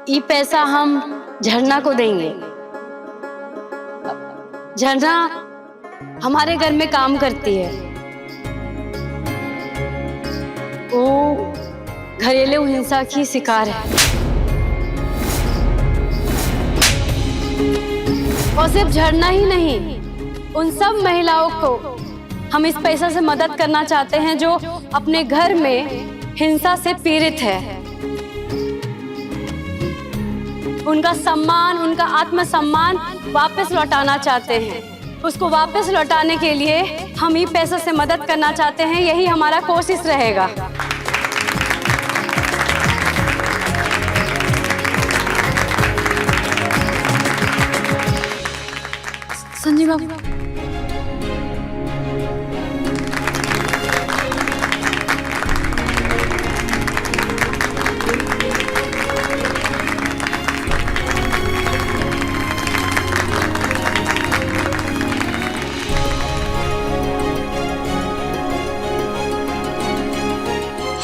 ये पैसा हम झरना को देंगे। झरना हमारे घर में काम करती है, वो घरेलू हिंसा की शिकार है और सिर्फ झरना ही नहीं, उन सब महिलाओं को हम इस पैसा से मदद करना चाहते हैं जो अपने घर में हिंसा से पीड़ित है। उनका सम्मान, उनका आत्मसम्मान वापस लौटाना चाहते हैं। उसको वापस लौटाने के लिए हम ही पैसों से मदद करना चाहते हैं, यही हमारा कोशिश रहेगा। संजीव बाबू,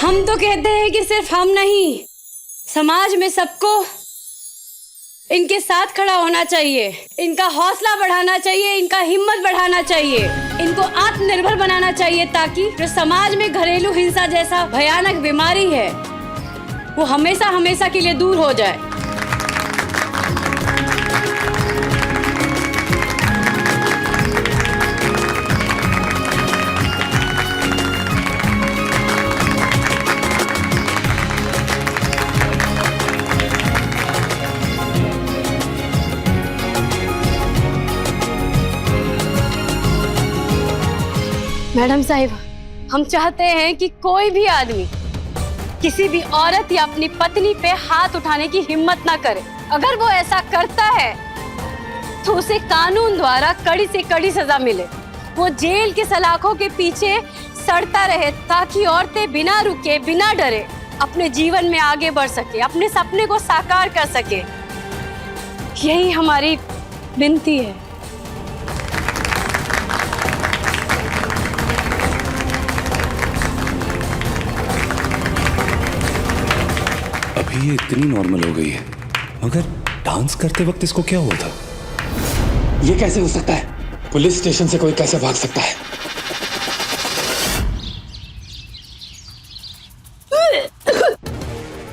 हम तो कहते हैं कि सिर्फ हम नहीं, समाज में सबको इनके साथ खड़ा होना चाहिए, इनका हौसला बढ़ाना चाहिए, इनका हिम्मत बढ़ाना चाहिए, इनको आत्मनिर्भर बनाना चाहिए ताकि जो समाज में घरेलू हिंसा जैसा भयानक बीमारी है वो हमेशा हमेशा के लिए दूर हो जाए। मैडम साहिब, हम चाहते हैं कि कोई भी आदमी किसी भी औरत या अपनी पत्नी पे हाथ उठाने की हिम्मत ना करे। अगर वो ऐसा करता है तो उसे कानून द्वारा कड़ी से कड़ी सजा मिले। वो जेल के सलाखों के पीछे सड़ता रहे ताकि औरतें बिना रुके, बिना डरे अपने जीवन में आगे बढ़ सके, अपने सपने को साकार कर सके। यही हमारी विनती है। अभी ये इतनी नॉर्मल हो गई है, मगर डांस करते वक्त इसको क्या हुआ था? ये कैसे हो सकता है? पुलिस स्टेशन से कोई कैसे भाग सकता है?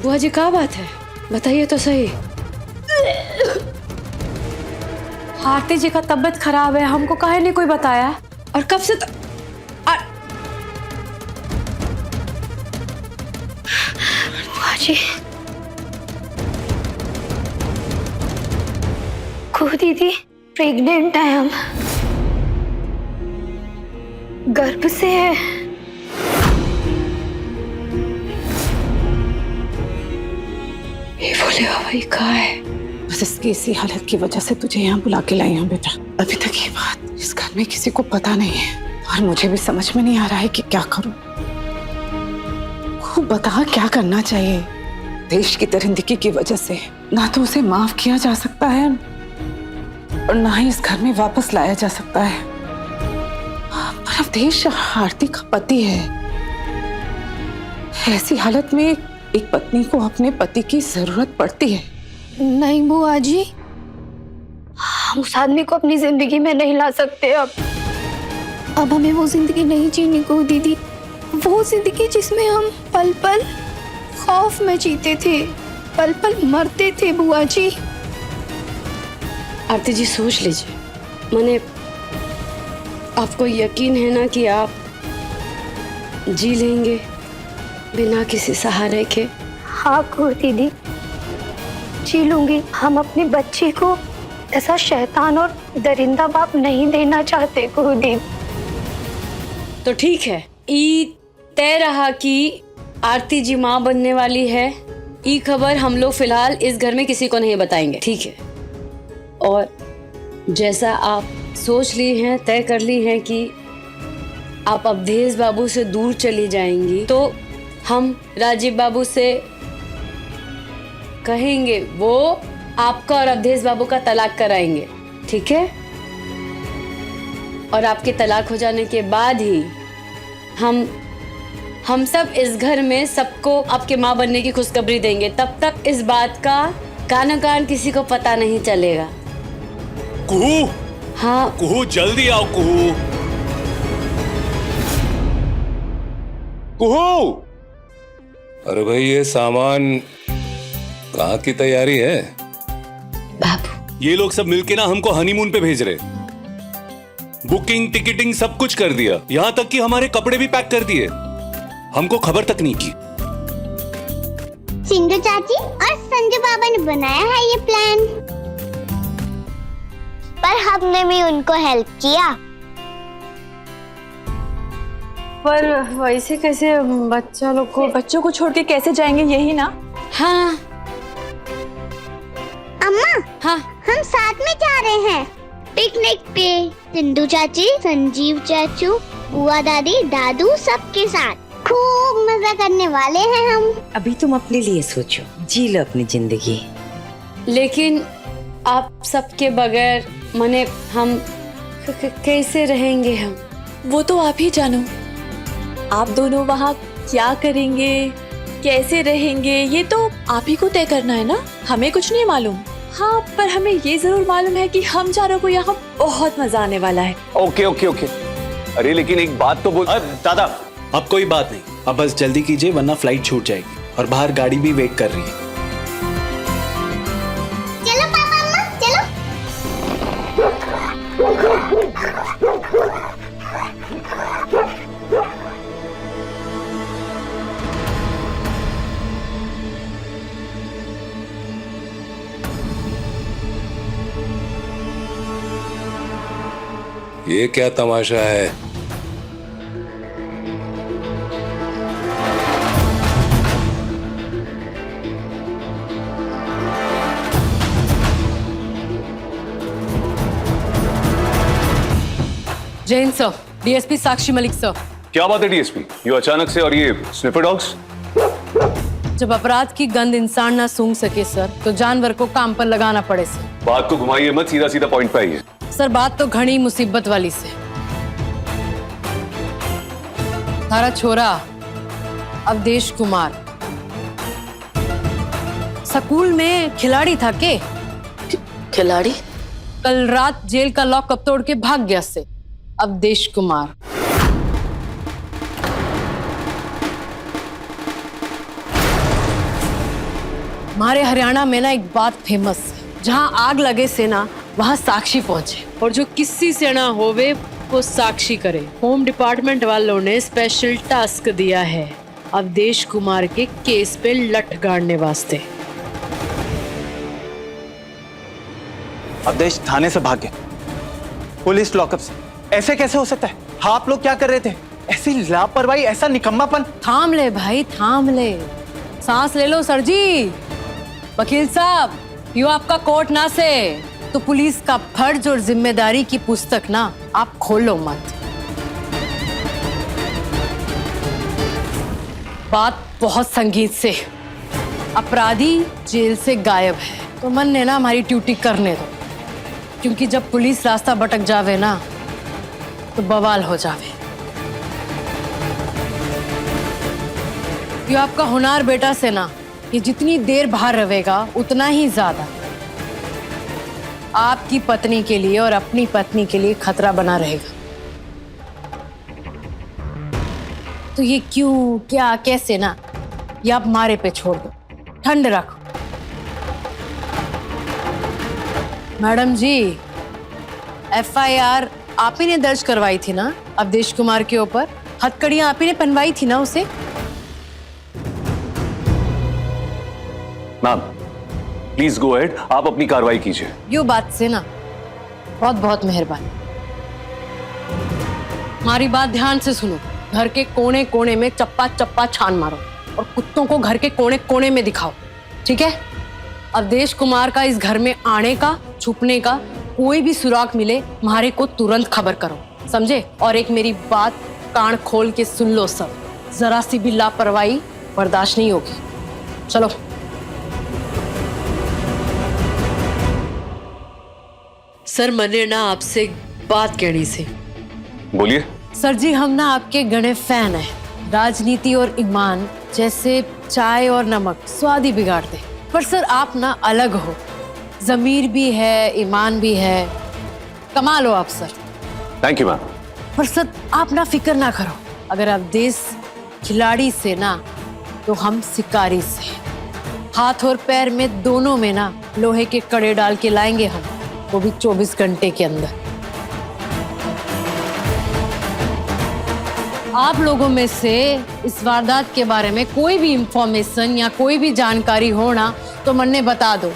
बुआ जी क्या बात है, बताइए तो सही। आरती जी का तबीयत खराब है, हमको काहे नहीं कोई बताया? और कब से बुआ जी को दीदी प्रेग्नेंट है, हम गर्भ से है। ये बोले बाबा ये कहाँ है? बस इसकी इसी हालत की वजह से तुझे यहाँ बुला के लाई हूँ बेटा। अभी तक ये बात इस घर में किसी को पता नहीं है और मुझे भी समझ में नहीं आ रहा है कि क्या करूं। खूब बता क्या करना चाहिए। देश की दरिंदगी की वजह से ना तो उसे माफ किया जा सकता है और ना ही इस घर में वापस लाया जा सकता है। पर अब देश आरती का पति है। ऐसी हालत में एक पत्नी को अपने पति की जरूरत पड़ती है। नहीं बुआ जी, हम उस आदमी को अपनी जिंदगी में नहीं ला सकते। अब हमें वो जिंदगी नहीं जीनी को दीदी, वो जिंदगी जिसमें हम पल पल खौफ में जीते थे, पल पल मरते थे बुआ जी। आरती जी सोच लीजिए, माने आपको यकीन है ना कि आप जी लेंगे बिना किसी सहारे के? हाँ को दीदी, जी लूंगी। हम अपने बच्चे को ऐसा शैतान और दरिंदा बाप नहीं देना चाहते को दीदी। तो ठीक है, ई तय रहा कि आरती जी माँ बनने वाली है। ई खबर हम लोग फिलहाल इस घर में किसी को नहीं बताएंगे, ठीक है? और जैसा आप सोच ली हैं, तय कर ली हैं कि आप अवधेश बाबू से दूर चली जाएंगी, तो हम राजीव बाबू से कहेंगे वो आपका और अवधेश बाबू का तलाक कराएंगे, ठीक है? और आपके तलाक हो जाने के बाद ही हम सब इस घर में सबको आपके माँ बनने की खुशखबरी देंगे। तब तक इस बात का कानो कान किसी को पता नहीं चलेगा। कुहू, हाँ कुहू जल्दी आओ कुहू। कुहू! अरे भाई ये सामान कहाँ की तैयारी है? बाबू, ये लोग सब मिलके ना हमको हनीमून पे भेज रहे। बुकिंग टिकटिंग सब कुछ कर दिया, यहाँ तक कि हमारे कपड़े भी पैक कर दिए। हमको खबर तक नहीं की। सिंधु चाची और संजू बाबा ने बनाया है ये प्लान, पर हमने भी उनको हेल्प किया। पर वैसे कैसे बच्चों को छोड़ के कैसे जाएंगे, यही ना? हाँ अम्मा, हाँ हम साथ में जा रहे हैं पिकनिक पे। सिंधु चाची, संजीव चाचू, बुआ दादी, दादू सबके साथ खूब मजा करने वाले हैं हम। अभी तुम अपने लिए सोचो, जी लो अपनी जिंदगी। लेकिन आप सबके बगैर मने हम कैसे रहेंगे हम? वो तो आप ही जानो। आप दोनों वहाँ क्या करेंगे, कैसे रहेंगे, ये तो आप ही को तय करना है ना, हमें कुछ नहीं मालूम। हाँ, पर हमें ये जरूर मालूम है कि हम चारों को यहाँ बहुत मजा आने वाला है। Okay okay okay. अरे लेकिन एक बात तो बोल। दादा, अब कोई बात नहीं, अब बस जल्दी कीजिए वरना फ्लाइट छूट जाएगी और बाहर गाड़ी भी वेट कर रही है। चलो पापा अम्मा, चलो। ये क्या तमाशा है? Jain sir, DSP Sakshi Malik sir. क्या बात है डीएसपी, ये अचानक से और ये स्निफर डॉग्स? जब अपराध की गंध इंसान ना सूंघ सके सर, तो जानवर को काम पर लगाना पड़े सर। बात को घुमाइए मत, सीधा सीधा पॉइंट पे आइए। सर बात तो घनी मुसीबत वाली से। थारा छोरा अवधेश कुमार स्कूल में खिलाड़ी था के? खिलाड़ी? कल रात जेल का लॉकअप तोड़ के भाग गया से अवधेश कुमार। हमारे हरियाणा में ना एक बात फेमस है, जहां आग लगे से ना वहां साक्षी पहुंचे, और जो किसी से ना होवे वो साक्षी करे। होम डिपार्टमेंट वालों ने स्पेशल टास्क दिया है अवधेश कुमार के केस पे लट गाड़ने वास्ते। अवधेश थाने से भाग गए, पुलिस लॉकअप से। ऐसे कैसे हो सकता है? हाँ, आप लोग क्या कर रहे थे? ऐसी लापरवाही, ऐसा निकम्मापन। थाम ले भाई, थाम ले, सांस ले लो सर जी। वकील साहब, यो आपका कोर्ट ना से, तो पुलिस का फर्ज और जिम्मेदारी की पुस्तक ना आप खोलो मत। बात बहुत संगीत से। अपराधी जेल से गायब है, तो मन ने ना हमारी ड्यूटी करने दो, क्योंकि जब पुलिस रास्ता भटक जावे ना तो बवाल हो जावे। यो आपका हुनार बेटा से ना, ये जितनी देर बाहर रहेगा उतना ही ज्यादा आपकी पत्नी के लिए और अपनी पत्नी के लिए खतरा बना रहेगा। तो ये क्यों, क्या, कैसे ना, ये आप मारे पे छोड़ दो, ठंड रखो। मैडम जी, एफआईआर आप ही ने दर्ज करवाई थी ना अवधेश कुमार के ऊपर? हथकड़ियां आप ही ने पहनवाई थी ना उसे? मैम प्लीज गो अहेड, आप अपनी कार्रवाई कीजिए। यो बात से ना बहुत बहुत मेहरबानी। हमारी बात ध्यान से सुनो। घर के कोने कोने में चप्पा चप्पा छान मारो और कुत्तों को घर के कोने कोने में दिखाओ, ठीक है? अवधेश कुमार का इस घर में आने का, छुपने का कोई भी सुराग मिले, हमारे को तुरंत खबर करो, समझे? और एक मेरी बात कान खोल के सुन लो सब, जरा सी भी लापरवाही बर्दाश्त नहीं होगी। चलो। सर मने ना आपसे एक बात कहनी से। बोलिए। सर जी, हम ना आपके गणे फैन हैं। राजनीति और ईमान जैसे चाय और नमक स्वाद ही बिगाड़ते, पर सर आप ना अलग हो, जमीर भी है, ईमान भी है, कमाल हो आप सर। Thank you ma'am. पर सर आप ना फिक्र ना करो, अगर आप देश खिलाड़ी से ना तो हम शिकारी से, हाथ और पैर में दोनों में ना लोहे के कड़े डाल के लाएंगे हम, वो भी 24 घंटे के अंदर। आप लोगों में से इस वारदात के बारे में कोई भी इंफॉर्मेशन या कोई भी जानकारी हो ना तो मन्ने बता दो।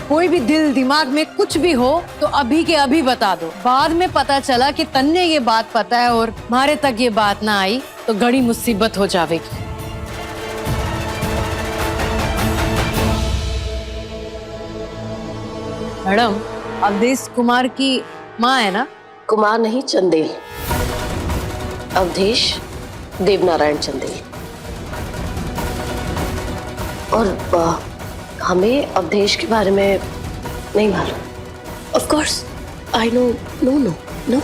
कोई भी दिल दिमाग में कुछ भी हो तो अभी के अभी बता दो। बाद में पता चला कि तन्ने ये बात पता है और हमारे तक ये बात ना आई तो बड़ी मुसीबत हो जाएगी। मैडम, अवधेश कुमार की माँ है ना? कुमार नहीं, चंदेल। अवधेश देवनारायण चंदेल। और हमें अवधेश के बारे में नहीं मालूम। Of course I know. No no no.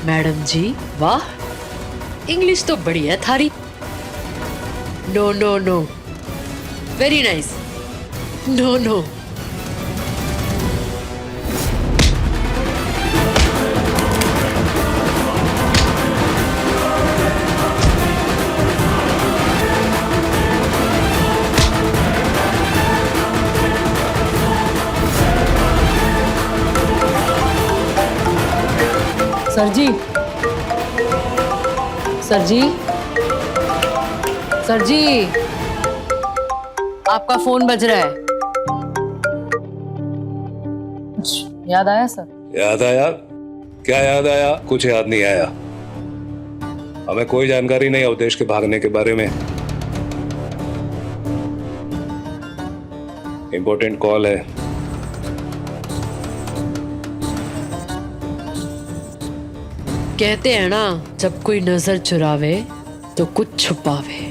Madam ji वाह, इंग्लिश तो बढ़िया है थारी। No no no, very nice. No no. Sir ji, sir ji, sir ji, आपका फोन बज रहा है। कुछ याद आया सर? याद आया? क्या याद आया? कुछ याद नहीं आया। हमें कोई जानकारी नहीं अवधेश के भागने के बारे में। इंपॉर्टेंट कॉल है। कहते हैं ना, जब कोई नजर चुरावे तो कुछ छुपावे।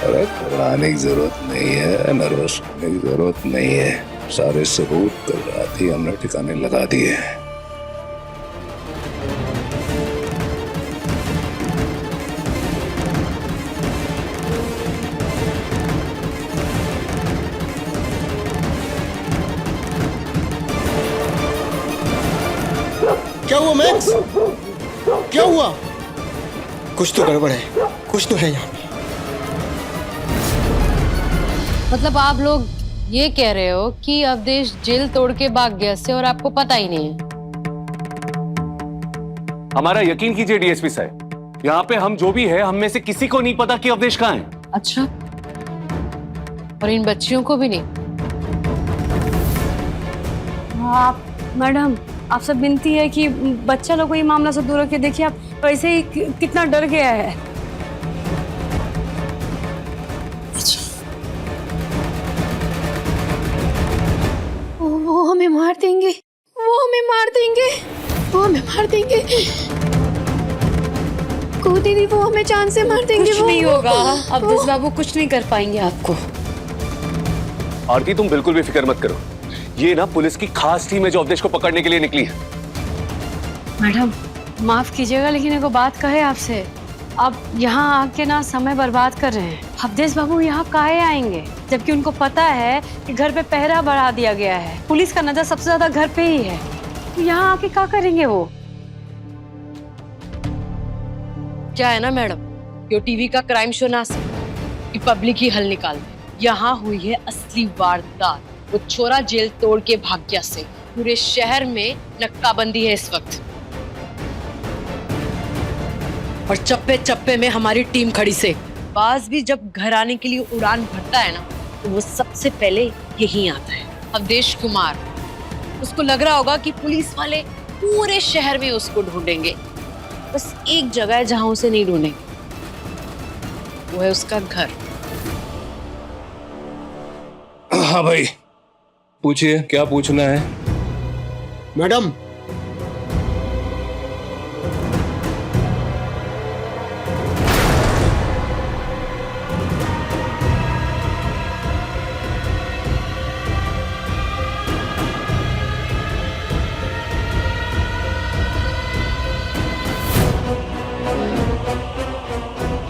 घबराने की जरूरत नहीं है, नर्वस होने की जरूरत नहीं है। सारे सबूत कल रात ही हमने ठिकाने लगा दिए। क्या हुआ मैक्स? क्या हुआ? कुछ तो गड़बड़ है, कुछ तो है यहाँ पे। मतलब आप लोग ये कह रहे हो कि अवधेश जेल तोड़ के भाग गया से और आपको पता ही नहीं है? हमारा यकीन कीजिए डीएसपी साहब, यहाँ पे हम जो भी है, हम में से किसी को नहीं पता कि अवधेश कहाँ है। अच्छा, और इन बच्चियों को भी नहीं? आप मैडम, आपसे विनती है कि बच्चा लोग को ये मामला से दूर रखिए। देखिए आप वैसे ही कितना डर गया है। वो हमें मार देंगे, वो हमें मार देंगे, वो हमें मार देंगे। को दीदी, वो हमें जान से मार देंगे। कुछ नहीं होगा अवधेश बाबू, कुछ नहीं कर पाएंगे आपको। आरती तुम बिल्कुल भी फिक्र मत करो, ये ना पुलिस की खास टीम है जो अवधेश को पकड़ने के लिए निकली है। मैडम माफ कीजिएगा लेकिन एक बात कहे आपसे, आप यहाँ आके ना समय बर्बाद कर रहे हैं। अवधेश बाबू यहाँ काहे आएंगे जबकि उनको पता है कि घर पे पहरा बढ़ा दिया गया है, पुलिस का नजर सबसे ज्यादा घर पे ही है। तो यहाँ आके क्या करेंगे वो? क्या है ना मैडम, यो टीवी का क्राइम शो ना कि पब्लिक ही हल निकाल दे। यहाँ हुई है असली वारदात। वो छोरा जेल तोड़ के भाग गया से पूरे शहर में नक्काबंदी है इस वक्त, और चप्पे चप्पे में हमारी टीम खड़ी से। बाज भी जब घर आने के लिए उड़ान भरता है ना तो वो सबसे पहले यहीं आता है। अवधेश कुमार। उसको लग रहा होगा कि पुलिस वाले पूरे शहर में उसको ढूंढेंगे, बस एक जगह है जहां उसे नहीं ढूंढेंगे, वो है उसका घर। हाँ भाई, पूछिए क्या पूछना है। मैडम,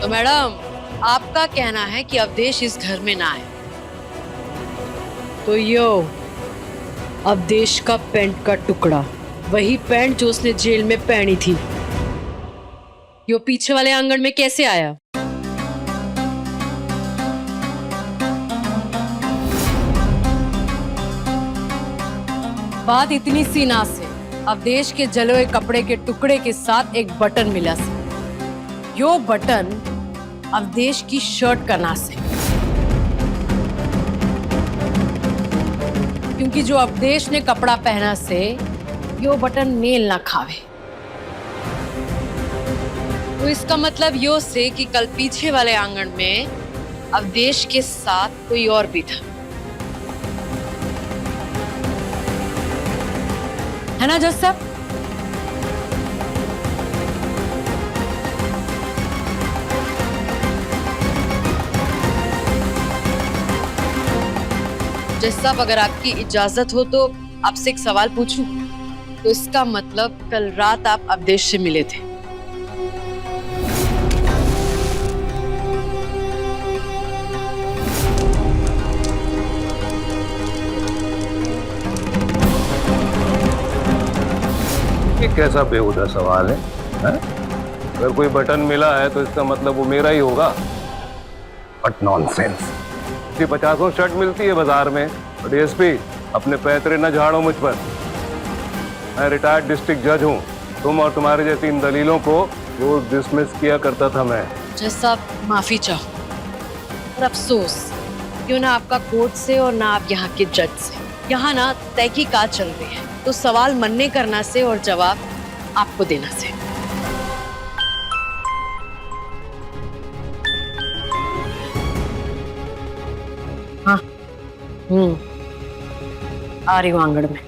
तो मैडम, आपका कहना है कि अवधेश इस घर में ना आए, तो यो अवधेश का पैंट का टुकड़ा, वही पैंट जो उसने जेल में पहनी थी, यो पीछे वाले आंगन में कैसे आया? बात इतनी सी ना से अवधेश के जले हुए कपड़े के टुकड़े के साथ एक बटन मिला से। यो बटन अवधेश की शर्ट का नास है, क्योंकि जो अवधेश ने कपड़ा पहना से यो बटन मेल ना खावे। तो इसका मतलब यो से कि कल पीछे वाले आंगन में अवधेश के साथ कोई और भी था, है ना जज साहब? जज साहब, अगर आपकी इजाजत हो तो आपसे एक सवाल पूछूं? तो इसका मतलब कल रात आप अवधेश से मिले थे? ये कैसा बेहुदा सवाल है, हैं? अगर कोई बटन मिला है तो इसका मतलब वो मेरा ही होगा। But nonsense. 50 शर्ट मिलती है बाजार में। डीएसपी, अपने पैतरे न झाड़ो मुझ पर। मैं रिटायर्ड डिस्ट्रिक्ट जज हूँ। तुम और तुम्हारे जैसी इन दलीलों को रोज डिसमिस किया करता था मैं। जज साहब, माफी चाहो, और अफसोस, क्यों ना आपका कोर्ट से और ना आप यहाँ के जज से। यहाँ ना तहकीकात चल रही है, तो सवाल मनने करना से और जवाब आपको देना से। हाँ, आ रही हूँ आंगन में।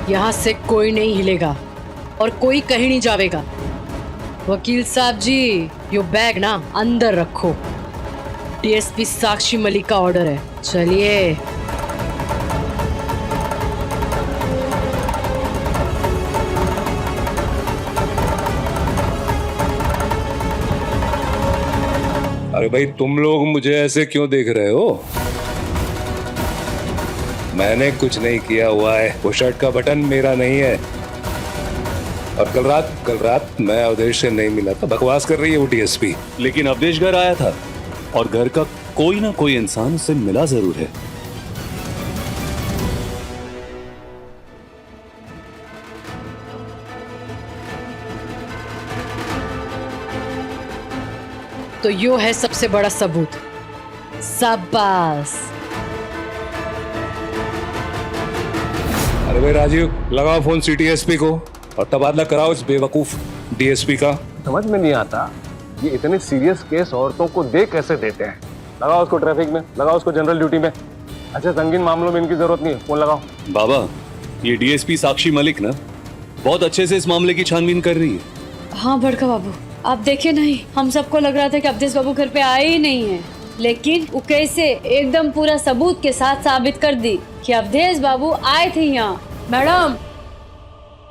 यहाँ से कोई नहीं हिलेगा और कोई कहीं नहीं जावेगा। वकील साहब जी, यो बैग ना अंदर रखो। डीएसपी साक्षी मलिक का ऑर्डर है। चलिए। अरे भाई, तुम लोग मुझे ऐसे क्यों देख रहे हो? मैंने कुछ नहीं किया हुआ है। वो शर्ट का बटन मेरा नहीं है। और कल रात मैं अवधेश से नहीं मिला था। बकवास कर रही है वो डीएसपी। लेकिन अवधेश घर आया था और घर का कोई ना कोई इंसान उससे मिला जरूर है। तो यो है सबसे बड़ा सबूत। शाबाश। अरे भाई राजीव, लगाओ फोन सीटीएसपी को और तबादला कराओ इस बेवकूफ डीएसपी का। समझ में नहीं आता, ये इतने सीरियस केस औरतों को दे कैसे देते हैं। लगाओ उसको ट्रैफिक में, लगाओ उसको जनरल ड्यूटी में। अच्छा, संगीन मामलों में इनकी जरूरत नहीं है, फोन लगाओ। बाबा, ये डीएसपी साक्षी मलिक ना बहुत अच्छे से इस मामले की छानबीन कर रही है। हाँ बड़का बाबू, आप देखे नहीं, हम सबको लग रहा था कि अवधेश बाबू घर पे आए ही नहीं है, लेकिन वो कैसे एकदम पूरा सबूत के साथ साबित कर दी कि अवधेश बाबू आए थे यहाँ। मैडम,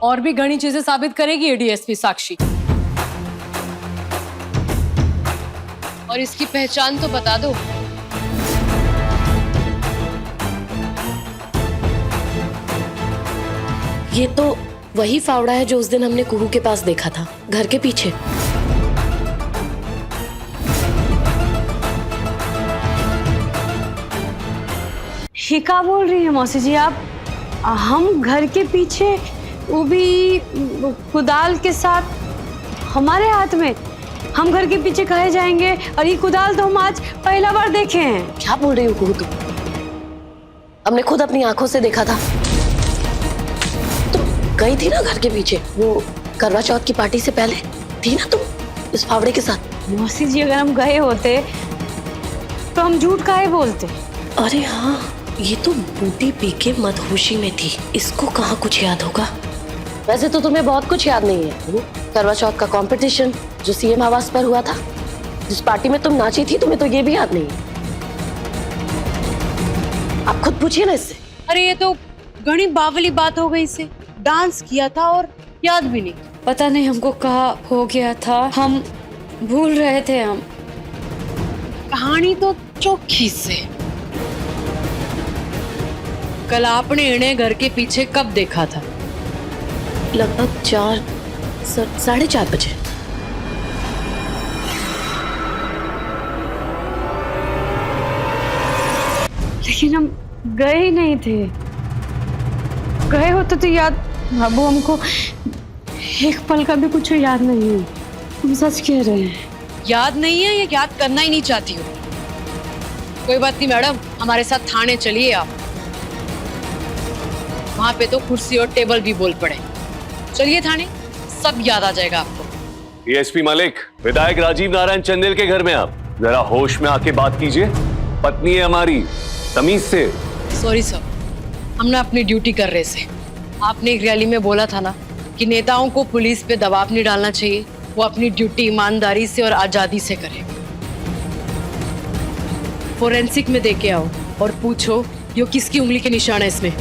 और भी घनी चीजें साबित करेगी ये डीएसपी साक्षी। और इसकी पहचान तो बता दो। ये तो वही फावड़ा है जो उस दिन हमने कुहू के पास देखा था, घर के पीछे। ये क्या बोल रही है मौसी जी आप? हम घर के पीछे, वो भी कुदाल के साथ हमारे हाथ में? हम घर के पीछे कहे जाएंगे और ये कुदाल तो हम आज पहला बार देखे हैं। क्या बोल रही हो कुहू तुम? हमने खुद अपनी आंखों से देखा था। तुम गई थी ना घर के पीछे, वो करवा चौथ की पार्टी से पहले थी ना तुम इस फावड़े के साथ। मौसी जी, अगर हम गए होते तो हम झूठ काहे बोलते? अरे हाँ, ये तो बूटी पी के मदहोशी में थी, इसको कहाँ कुछ याद होगा। वैसे तो तुम्हें बहुत कुछ याद नहीं है। करवा चौथ का कंपटीशन जो सीएम आवास पर हुआ था, जिस पार्टी में तुम नाची थी, तुम्हें तो ये भी याद नहीं है। आप खुद पूछिए ना इससे। अरे ये तो घनी बावली बात हो गई से, डांस किया था और याद भी नहीं। पता नहीं हमको कहा हो गया था, हम भूल रहे थे। हम कहानी तो चौखी से। कल आपने इन्हें घर के पीछे कब देखा था? लगभग 4-4:30 बजे। लेकिन हम गए ही नहीं थे। गए होते तो याद, अब हमको एक पल का भी कुछ याद नहीं है। हम सच कह रहे हैं। याद नहीं है या याद करना ही नहीं चाहती हो? कोई बात नहीं मैडम, हमारे साथ थाने चलिए आप। वहां पे तो कुर्सी और टेबल भी बोल पड़े। चलिए थाने, सब याद आ जाएगा आपको। डीएसपी मलिक, विधायक राजीव नारायण चंदेल के घर में आप जरा होश में आके बात कीजिए। पत्नी है हमारी, तमीज से। सॉरी सर, हम ना अपनी ड्यूटी कर रहे थे। आपने एक रैली में बोला था ना कि नेताओं को पुलिस पे दबाव नहीं डालना चाहिए, वो अपनी ड्यूटी ईमानदारी से और आजादी से करें। फोरेंसिक में देके आओ और पूछो ये किसकी उंगली के निशान है इसमें।